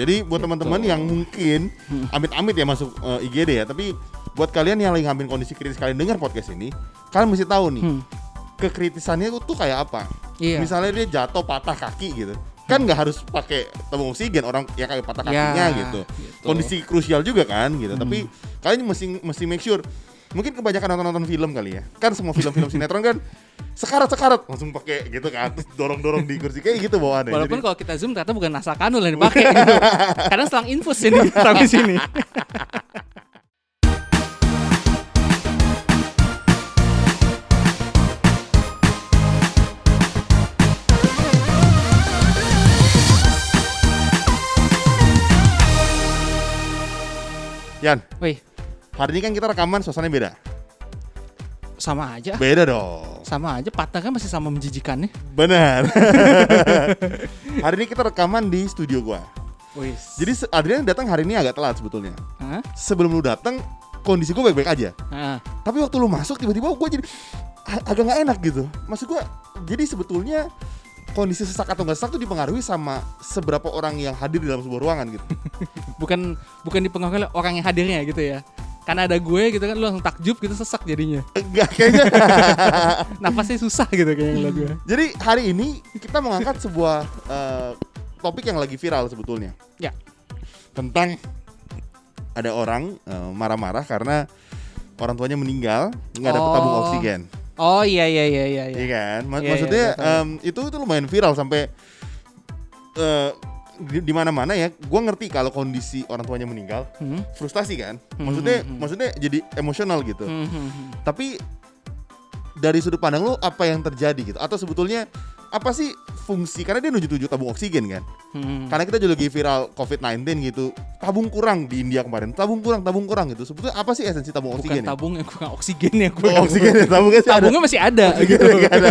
Jadi buat teman-teman yang mungkin amit-amit ya masuk IGD ya, tapi buat kalian yang lagi ngambil kondisi kritis, kalian dengar podcast ini, kalian mesti tahu nih kekritisannya tuh kayak apa. Iya. Misalnya dia jatuh patah kaki gitu, kan nggak harus pakai tabung oksigen, orang yang kayak patah kakinya gitu. Kondisi krusial juga kan gitu. Tapi kalian mesti make sure. Mungkin kebanyakan nonton film kali ya. Kan semua film-film sinetron kan sekarat langsung pakai gitu kan, terus dorong-dorong di kursi kayak gitu bawaannya. Walaupun kalau kita zoom ternyata bukan nasa kanul yang dipakai gitu. Kadang selang infus ini sampai sini. Yan, Wih, hari ini kan kita rekaman suasananya beda. sama aja. Beda dong. Sama aja, partner kan masih sama menjijikannya. Benar. Hari ini kita rekaman di studio gua. Wih. Jadi Adrian datang hari ini agak telat sebetulnya. Hah? Sebelum lu datang kondisi gua baik-baik aja. Heeh. Tapi waktu lu masuk tiba-tiba gua jadi agak nggak enak gitu. Maksud gua, jadi sebetulnya kondisi sesak atau nggak sesak tuh dipengaruhi sama seberapa orang yang hadir di dalam sebuah ruangan gitu. Bukan dipengaruhi oleh orang yang hadirnya gitu ya. Karena ada gue gitu kan, lu langsung takjub gitu, sesak jadinya. Enggak kayaknya. Nafasnya susah gitu kayaknya ngeliat gue. Jadi hari ini kita mengangkat sebuah topik yang lagi viral sebetulnya. Ya. Tentang ada orang marah-marah karena orang tuanya meninggal nggak dapet tabung oksigen. Oh iya. Iya kan? Maksudnya itu lumayan viral sampai di mana-mana ya. Gua ngerti kalau kondisi orang tuanya meninggal, frustasi kan. Maksudnya jadi emosional gitu. Tapi dari sudut pandang lo apa yang terjadi gitu? Atau sebetulnya apa sih fungsi? Karena dia nunjuk-nunjuk tabung oksigen kan. Karena kita juga lagi viral COVID-19 gitu. Tabung kurang di India kemarin. Tabung kurang gitu. Sebetulnya apa sih esensi tabung oksigen? Bukan tabung yang kurang oksigen ya. Oksigen ya, tabungnya masih ada gitu. Ada.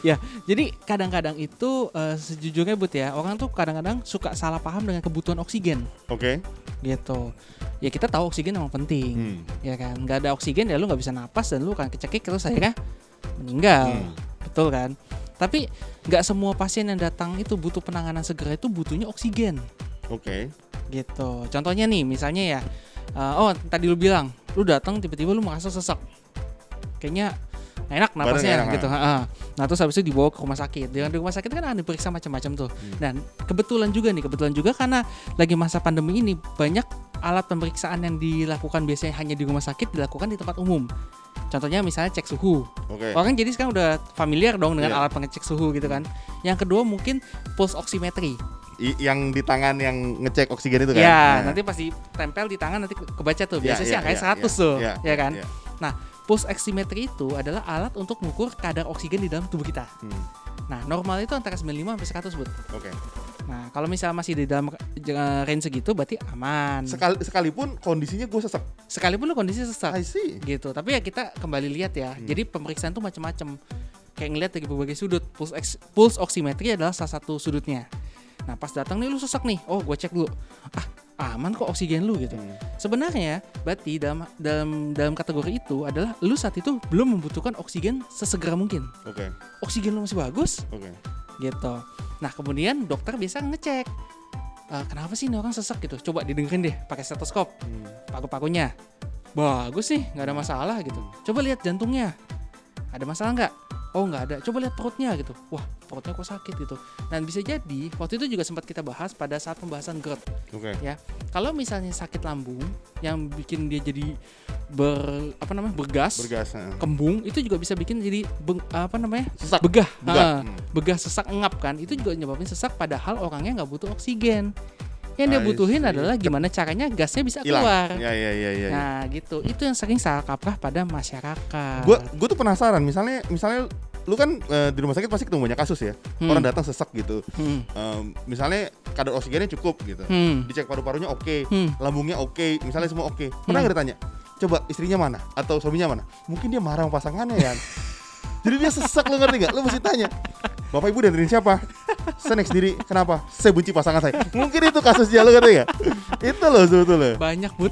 Ya, jadi kadang-kadang itu sejujurnya Bud ya, orang tuh kadang-kadang suka salah paham dengan kebutuhan oksigen. Oke. Gitu. Ya kita tahu oksigen memang penting. Ya kan, nggak ada oksigen ya lu nggak bisa napas dan lu akan kecekik terus akhirnya meninggal. Betul kan? Tapi nggak semua pasien yang datang itu butuh penanganan segera itu butuhnya oksigen. Oke. Gitu. Contohnya nih, misalnya ya, tadi lu bilang, lu datang tiba-tiba lu merasa sesak. Kayaknya enak napasnya gitu. Nah terus habis itu dibawa ke rumah sakit. Di rumah sakit kan ada diperiksa macam-macam tuh. Dan kebetulan juga karena lagi masa pandemi ini banyak alat pemeriksaan yang dilakukan biasanya hanya di rumah sakit dilakukan di tempat umum. Contohnya misalnya cek suhu. Orang jadi sekarang udah familiar dong dengan alat pengecek suhu gitu kan. Yang kedua mungkin pulse oximetry. Yang di tangan yang ngecek oksigen itu kan? Ya, nanti pasti tempel di tangan nanti kebaca tuh. Biasanya sih angkanya 100 tuh, ya kan? Nah, pulse oximetry itu adalah alat untuk mengukur kadar oksigen di dalam tubuh kita. Nah, normal itu antara 95 sampai 100, Bud. Oke. Nah, kalau misalnya masih di dalam range segitu berarti aman. Sekalipun kondisinya gue sesak. Sekalipun lu kondisi sesak. I see. Gitu. Tapi ya kita kembali lihat ya. Jadi pemeriksaan tuh macam-macam. Kayak ngeliat dari berbagai sudut. Pulse oximetry adalah salah satu sudutnya. Nah, pas datang nih lu sesak nih. Oh, gue cek dulu. Aman kok oksigen lu gitu. Sebenarnya berarti dalam kategori itu adalah lu saat itu belum membutuhkan oksigen sesegera mungkin. Oke. Oksigen lu masih bagus. Oke. Gitu. Nah, kemudian dokter biasa ngecek. Kenapa sih ini orang sesak gitu? Coba didengerin deh pakai stetoskop. Paru-parunya bagus sih, nggak ada masalah gitu. Coba lihat jantungnya. Ada masalah nggak? Oh nggak ada. Coba lihat perutnya gitu. Wah, perutnya kok sakit gitu. Dan bisa jadi waktu itu juga sempat kita bahas pada saat pembahasan GERD. Ya, kalau misalnya sakit lambung yang bikin dia jadi bergas, kembung, itu juga bisa bikin jadi sesak. begah. Begah sesak engap kan. Itu juga nyebabin sesak padahal orangnya nggak butuh oksigen. Yang dia butuhin adalah gimana caranya gasnya bisa keluar. Iya. Nah gitu, itu yang sering salah kaprah pada masyarakat. Gue tuh penasaran, misalnya lu kan di rumah sakit pasti ketemu banyak kasus ya. Orang datang sesak gitu. Misalnya kadar oksigennya cukup gitu. Dicek paru-parunya oke, lambungnya oke, misalnya semua oke. Pernah nggak ditanya, coba istrinya mana atau suaminya mana? Mungkin dia marah sama pasangannya ya. Jadi dia sesak, lu ngerti gak? Lu mesti tanya, Bapak Ibu dianterin siapa? Saya naik sendiri, kenapa? Saya benci pasangan saya. Mungkin itu kasusnya, lu ngerti gak? Itu loh sebetulnya. Banyak, Bud.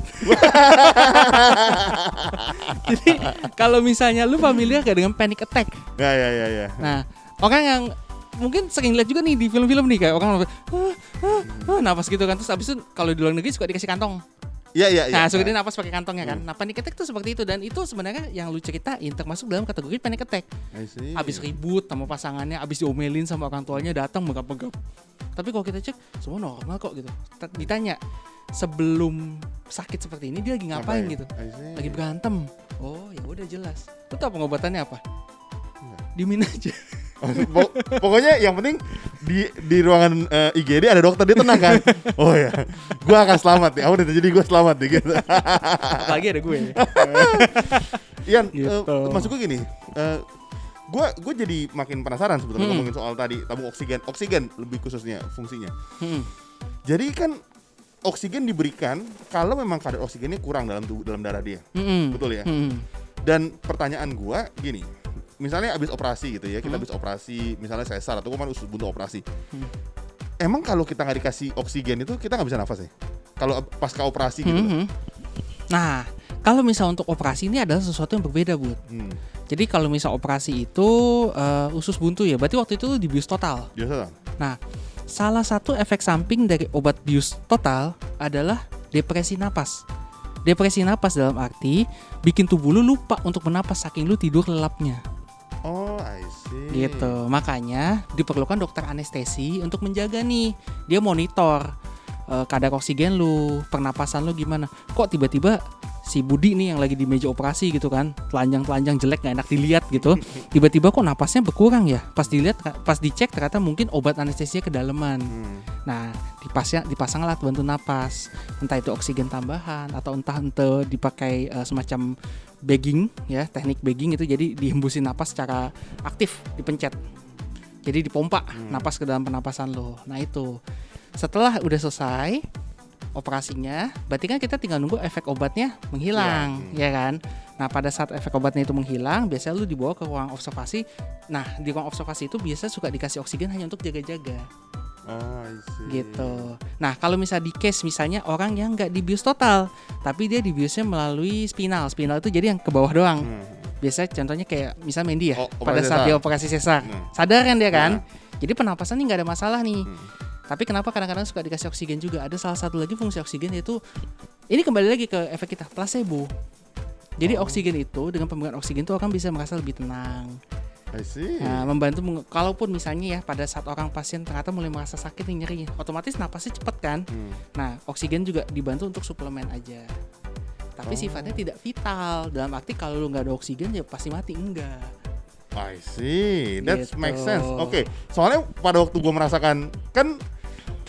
Jadi kalau misalnya lu familiar gak dengan panic attack? Ya. Nah, orang yang mungkin sering lihat juga nih di film-film nih, kayak orang Napas gitu kan. Terus abis itu kalau di luar negeri suka dikasih kantong. Iya. Nah, suka dia napas pakai kantongnya kan. Nah, panic attack tuh seperti itu, dan itu sebenarnya yang lu ceritain termasuk dalam kategori panic attack. Abis ribut sama pasangannya, abis diomelin sama orang tuanya, datang megap-megap. Tapi kalau kita cek semua normal kok gitu. Ditanya sebelum sakit seperti ini dia lagi ngapain gitu? Lagi berantem. Oh, ya udah jelas. Lu tahu pengobatannya apa? Dimin aja. Pokoknya yang penting di ruangan IGD ada dokter, dia tenang kan. Oh ya, gue akan selamat nih. Jadi gue selamat nih gitu. Apalagi ada gue. Ian, Gitu. maksud gue gini, gue jadi makin penasaran sebetulnya ngomongin soal tadi tabung oksigen lebih khususnya fungsinya. Jadi kan oksigen diberikan kalau memang kadar oksigennya kurang dalam darah dia, betul ya. Dan pertanyaan gue gini. Misalnya abis operasi gitu ya, kita abis operasi, misalnya sesar atau kemarin usus buntu operasi. Emang kalau kita nggak dikasih oksigen itu kita nggak bisa nafas ya? Kalau pasca operasi gitu. Nah, kalau misal untuk operasi ini adalah sesuatu yang berbeda, Bud. Jadi kalau misal operasi itu usus buntu ya, berarti waktu itu dibius total. Biasa. Nah, salah satu efek samping dari obat bius total adalah depresi napas. Depresi napas dalam arti bikin tubuh lu lupa untuk menapas saking lu tidur lelapnya. Oh, I see. Gitu. Makanya diperlukan dokter anestesi untuk menjaga nih. Dia monitor kadar oksigen lu, pernapasan lu gimana. Kok tiba-tiba si Budi nih yang lagi di meja operasi gitu kan, telanjang-telanjang jelek gak enak dilihat gitu. Tiba-tiba kok napasnya berkurang ya. Pas dicek ternyata mungkin obat anestesinya kedalaman. Nah, dipasang alat bantu napas. Entah itu oksigen tambahan atau entah dipakai semacam bagging ya, teknik bagging itu, jadi dihembusin napas secara aktif, dipencet. Jadi dipompa napas ke dalam pernapasan lo. Nah itu. Setelah udah selesai operasinya, berarti kan kita tinggal nunggu efek obatnya menghilang, ya kan? Nah, pada saat efek obatnya itu menghilang, biasanya lu dibawa ke ruang observasi. Nah, di ruang observasi itu biasa suka dikasih oksigen hanya untuk jaga-jaga. Oh, I see. Gitu. Nah, kalau misalnya di case misalnya orang yang nggak dibius total, tapi dia dibiusnya melalui spinal. Spinal itu jadi yang ke bawah doang. Biasa contohnya kayak misalnya Mendy ya, pada saat dia operasi sesar. Sadar kan dia kan? Jadi pernapasan ini nggak ada masalah nih. Tapi kenapa kadang-kadang suka dikasih oksigen juga? Ada salah satu lagi fungsi oksigen, yaitu ini kembali lagi ke efek kita, placebo. Jadi oksigen itu, dengan pemberian oksigen itu orang bisa merasa lebih tenang. I see. Nah, membantu kalaupun misalnya ya pada saat orang pasien ternyata mulai merasa sakit nih, nyeri, otomatis napasnya cepat kan. Nah, oksigen juga dibantu untuk suplemen aja. Tapi sifatnya tidak vital. Dalam arti kalau lu nggak ada oksigen ya pasti mati, enggak. I see. That Gitu. makes sense. Oke. Soalnya pada waktu gue merasakan kan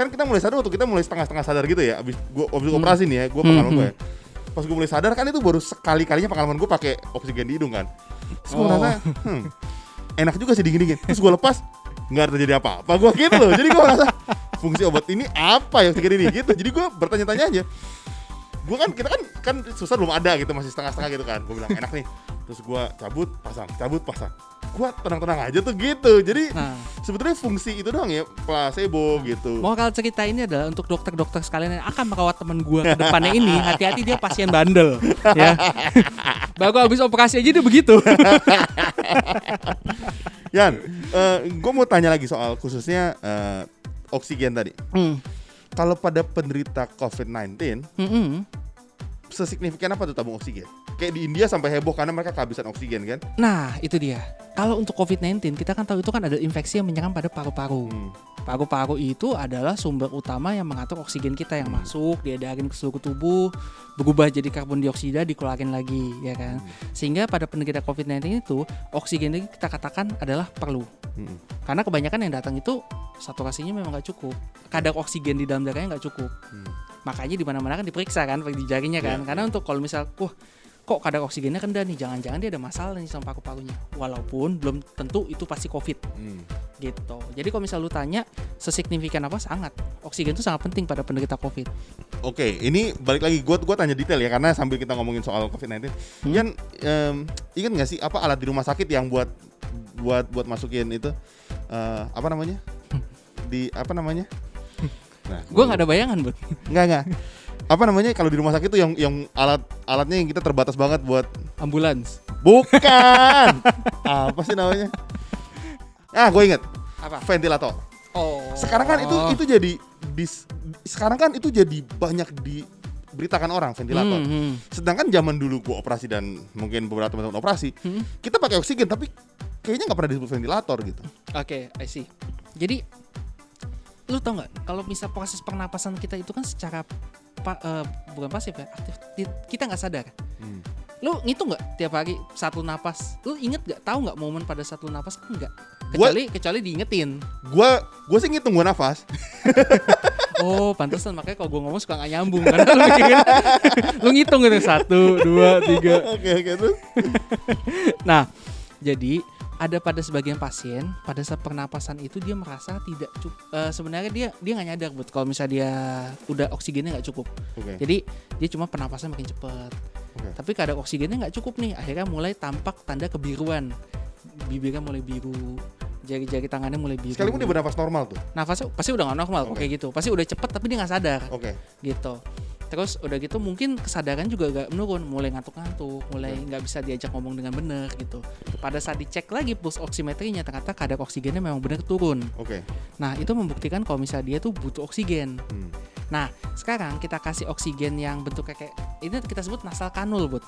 kita mulai sadar waktu kita mulai setengah sadar gitu ya. Abis operasi nih ya, gue pengalaman gue. Pas gue mulai sadar kan itu baru sekali-kalinya pengalaman gue pakai oksigen di hidung kan. Terus gue merasa enak juga sih dingin-dingin. Terus gue lepas, nggak terjadi apa-apa. Gue gitu loh. Jadi gue merasa fungsi obat ini apa ya oksigen ini gitu. Jadi gue bertanya-tanya aja. Gue kita kan susah belum ada gitu, masih setengah-setengah gitu kan. Gue bilang enak nih. Terus gue cabut pasang. Gue tenang-tenang aja tuh gitu. Jadi sebetulnya fungsi itu doang ya, placebo gitu. Moral cerita ini adalah untuk dokter-dokter sekalian yang akan merawat teman gue ke depannya ini, hati-hati dia pasien bandel ya. Baru habis operasi aja dia begitu. Yan, gue mau tanya lagi soal khususnya oksigen tadi. Kalau pada penderita COVID-19, sesignifikan apa tuh tabung oksigen? Kayak di India sampai heboh karena mereka kehabisan oksigen kan? Nah, itu dia. Kalau untuk COVID-19, kita kan tahu itu kan ada infeksi yang menyerang pada paru-paru. Paru-paru itu adalah sumber utama yang mengatur oksigen kita yang masuk, diedarin ke seluruh tubuh, berubah jadi karbon dioksida, dikeluarin lagi, ya kan? Sehingga pada penderita COVID-19 itu, oksigen itu kita katakan adalah perlu. Karena kebanyakan yang datang itu saturasinya memang nggak cukup, kadar oksigen di dalam darahnya nggak cukup. Makanya di mana-mana kan diperiksa kan, di jarinya kan. Karena untuk kalau misal, kok kadar oksigennya rendah nih, jangan-jangan dia ada masalah nih sama paru-parunya. Walaupun belum tentu itu pasti COVID. Gitu. Jadi kalau misal lu tanya sesignifikan apa, sangat. Oksigen itu sangat penting pada penderita COVID. Oke, ini balik lagi gue tanya detail ya, karena sambil kita ngomongin soal COVID-19. Yan, ingat nggak sih apa alat di rumah sakit yang buat masukin itu apa namanya? Nah, gue nggak ada bayangan, Bud. Nggak. Apa namanya kalau di rumah sakit itu yang alatnya yang kita terbatas banget buat Ambulans. Bukan. Apa sih namanya? Gue inget. Apa? Ventilator. Oh. Sekarang kan itu jadi sekarang kan itu jadi banyak diberitakan orang ventilator. Sedangkan zaman dulu gua operasi dan mungkin beberapa teman-teman operasi, kita pakai oksigen tapi kayaknya nggak pernah disebut ventilator gitu. Oke, I see. Jadi lu tau nggak kalau misal proses pernapasan kita itu kan secara bukan pasif ya, aktif, kita nggak sadar. Lu ngitung nggak tiap hari satu napas? Lu inget nggak, tahu nggak momen pada satu napas? Enggak. Kecuali diingetin. Gua sih ngitung gua nafas. Oh, pantesan makanya kalau gua ngomong suka nggak nyambung karena lu mikirin, lu ngitung gitu 1, 2, 3. Oke terus. Nah, jadi ada pada sebagian pasien pada saat pernapasan itu dia merasa tidak sebenarnya dia nggak nyadar kalau misalnya dia udah oksigennya nggak cukup. Jadi dia cuma pernapasan makin cepat. Tapi kadar oksigennya nggak cukup nih, akhirnya mulai tampak tanda kebiruan, bibirnya mulai biru, jari-jari tangannya mulai biru. Sekalipun dia bernafas normal tuh. Nafasnya pasti udah nggak normal, kayak gitu. Pasti udah cepet tapi dia nggak sadar. Gitu. Terus udah gitu mungkin kesadaran juga agak menurun, mulai ngantuk-ngantuk, mulai nggak bisa diajak ngomong dengan benar gitu. Pada saat dicek lagi pulse oximetrinya ternyata kadar oksigennya memang benar turun. Nah itu membuktikan kalau misalnya dia tuh butuh oksigen. Nah sekarang kita kasih oksigen yang bentuknya kayak ini kita sebut nasal kanul, Bud.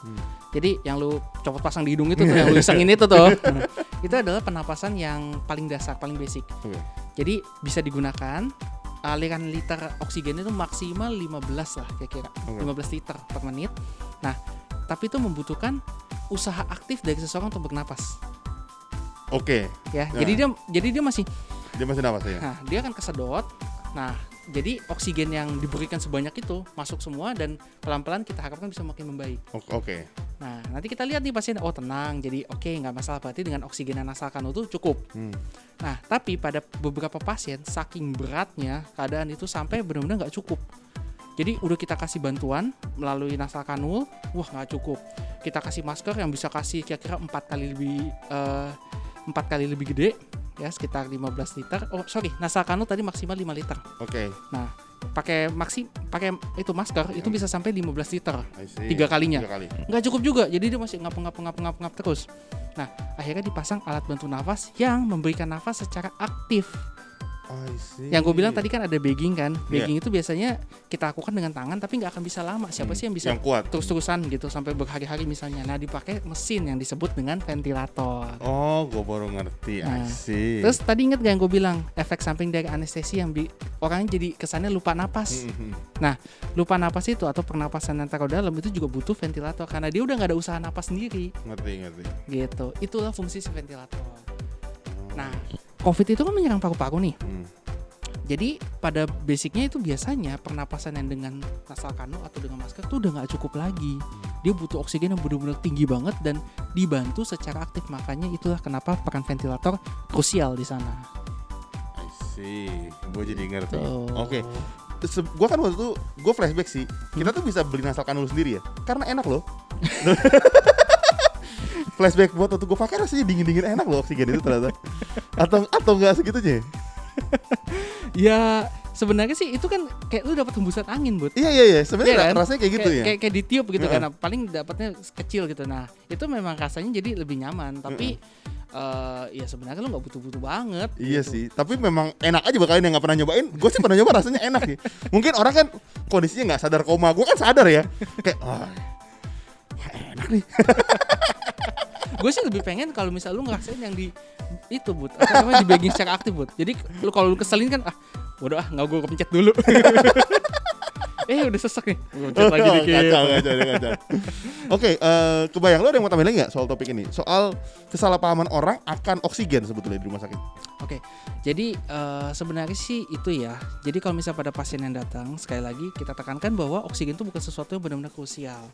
Jadi yang lu copot pasang di hidung itu tuh, yang lu isengin itu tuh, itu adalah penapasan yang paling dasar, paling basic. Jadi bisa digunakan. Aliran liter oksigen itu maksimal 15 lah kira-kira, 15 liter per menit. Nah, tapi itu membutuhkan usaha aktif dari seseorang untuk bernapas. Ya, nah. jadi dia masih napas ya. Nah, dia akan kesedot. Nah, jadi oksigen yang diberikan sebanyak itu masuk semua dan pelan-pelan kita harapkan bisa makin membaik. Nah, nanti kita lihat nih pasien, oh tenang, jadi nggak masalah, berarti dengan oksigen yang nasal kanul itu cukup. Nah, tapi pada beberapa pasien saking beratnya keadaan itu sampai benar-benar nggak cukup. Jadi udah kita kasih bantuan melalui nasal kanul, wah nggak cukup. Kita kasih masker yang bisa kasih kira-kira 4 kali lebih gede. Ya sekitar 15 liter. Nasal kanul tadi maksimal 5 liter. Nah, pakai itu masker itu bisa sampai 15 liter 3 kalinya. Nggak cukup juga. Jadi dia masih ngap terus. Nah, akhirnya dipasang alat bantu nafas yang memberikan nafas secara aktif. Yang gue bilang tadi kan ada bagging kan. Bagging itu biasanya kita lakukan dengan tangan tapi nggak akan bisa lama. Siapa sih yang bisa terus-terusan gitu sampai berhari-hari misalnya. Nah, dipakai mesin yang disebut dengan ventilator. Gue baru ngerti. Terus tadi inget gak yang gue bilang efek samping dari anestesi yang orangnya jadi kesannya lupa napas. Nah, lupa napas itu atau pernapasan yang terlalu dalam itu juga butuh ventilator karena dia udah nggak ada usaha napas sendiri. Ngerti. Gitu. Itulah fungsi si ventilator. Nah, COVID itu kan menyerang paru-paru nih. Jadi pada basicnya itu biasanya pernapasan yang dengan nasal kanul atau dengan masker tuh udah nggak cukup lagi. Dia butuh oksigen yang benar-benar tinggi banget dan dibantu secara aktif. Makanya itulah kenapa peran ventilator krusial di sana. Gue jadi ngerti. Gue kan waktu itu gue flashback sih. Kita tuh bisa beli nasal kanul sendiri ya, karena enak loh. Flashback buat waktu gue pakai rasanya dingin enak loh oksigen itu ternyata. Atau nggak segitunya? Ya sebenarnya sih itu kan kayak lu dapat hembusan angin, Bud. Iya. Sebenarnya kan? Rasanya kayak gitu ya. Kayak ditiup gitu kan. Paling dapatnya kecil gitu. Nah itu memang rasanya jadi lebih nyaman. Tapi ya sebenarnya lu nggak butuh banget. Iya gitu. sih. Tapi memang enak aja buat kalian yang nggak pernah nyobain. Gue sih pernah nyoba rasanya enak sih. Mungkin orang kan kondisinya nggak sadar koma. Gue kan sadar ya. Kayak enak nih. Gue sih lebih pengen kalau misal lu ngerasain yang di itu, Bud, apa namanya, di bagging secara aktif, Bud. Jadi lu kalau lu keselin kan bodoh nggak gue pencet dulu. Udah sesek nih. Pencet lagi dikit. Kacau. Kebayang lu ada yang mau tambahin lagi nggak soal topik ini? Soal kesalahpahaman orang akan oksigen sebetulnya di rumah sakit. Jadi sebenarnya sih itu ya. Jadi kalau misal pada pasien yang datang, sekali lagi kita tekankan bahwa oksigen itu bukan sesuatu yang benar-benar krusial.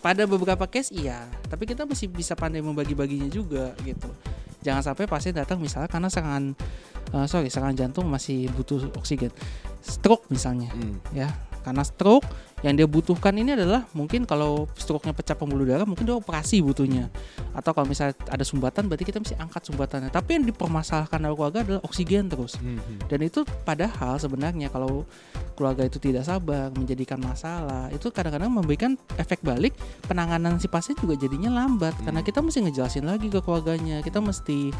Pada beberapa case iya, tapi kita masih bisa pandai membagi-baginya juga gitu. Jangan sampai pasien datang misalnya karena serangan jantung masih butuh oksigen. Stroke misalnya, ya. Karena stroke Yang dia butuhkan ini adalah mungkin kalau struknya pecah pembuluh darah, mungkin dia operasi butuhnya. Atau kalau misalnya ada sumbatan, berarti kita mesti angkat sumbatannya. Tapi yang dipermasalahkan oleh keluarga adalah oksigen terus. Dan itu padahal sebenarnya kalau keluarga itu tidak sabar, menjadikan masalah, itu kadang-kadang memberikan efek balik, penanganan si pasien juga jadinya lambat. Karena kita mesti ngejelasin lagi ke keluarganya, kita mesti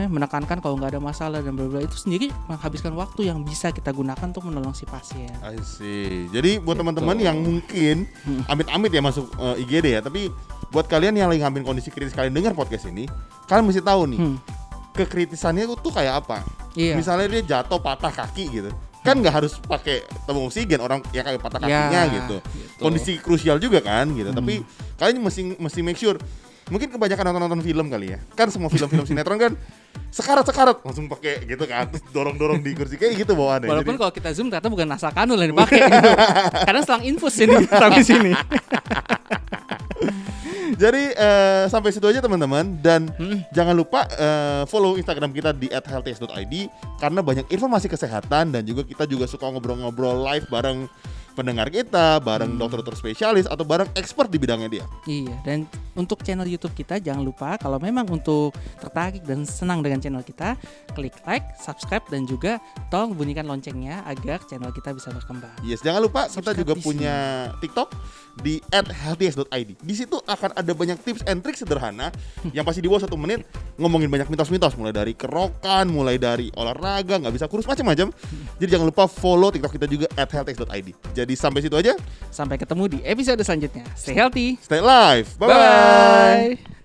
menekankan kalau nggak ada masalah dan bla-bla. Itu sendiri menghabiskan waktu yang bisa kita gunakan untuk menolong si pasien. I see. Jadi buat teman-teman yang mungkin amit-amit ya masuk IGD ya, tapi buat kalian yang lagi ngambil kondisi kritis, kalian dengar podcast ini, kalian mesti tahu nih kekritisannya tuh kayak apa. Iya. Misalnya dia jatuh patah kaki gitu, kan nggak harus pakai tabung oksigen, orang yang kayak patah kakinya gitu. Kondisi krusial juga kan gitu. Tapi kalian mesti make sure. Mungkin kebanyakan nonton film kali ya. Kan semua film-film sinetron kan sekarat langsung pakai gitu kan, terus dorong-dorong di kursi kayak gitu bawaannya. Walaupun kalau kita zoom ternyata bukan nasak kanul yang dipakai gitu. Kadang selang infus ini sampai sini. Jadi sampai situ aja teman-teman, dan jangan lupa follow Instagram kita di @healthiest.id karena banyak informasi kesehatan, dan juga kita juga suka ngobrol-ngobrol live bareng pendengar kita, bareng dokter-dokter spesialis atau bareng expert di bidangnya dia. Iya, dan untuk channel YouTube kita jangan lupa kalau memang untuk tertarik dan senang dengan channel kita, klik like, subscribe, dan juga tolong bunyikan loncengnya agar channel kita bisa berkembang. Yes, jangan lupa kita juga punya TikTok di @healthiest.id. Di situ akan ada banyak tips and trik sederhana yang pasti di bawah 1 menit, ngomongin banyak mitos-mitos, mulai dari kerokan, mulai dari olahraga, nggak bisa kurus, macam-macam. Jadi jangan lupa follow TikTok kita juga @healthiest.id. Jadi sampai situ aja. Sampai ketemu di episode selanjutnya. Stay healthy. Stay live. Bye-bye.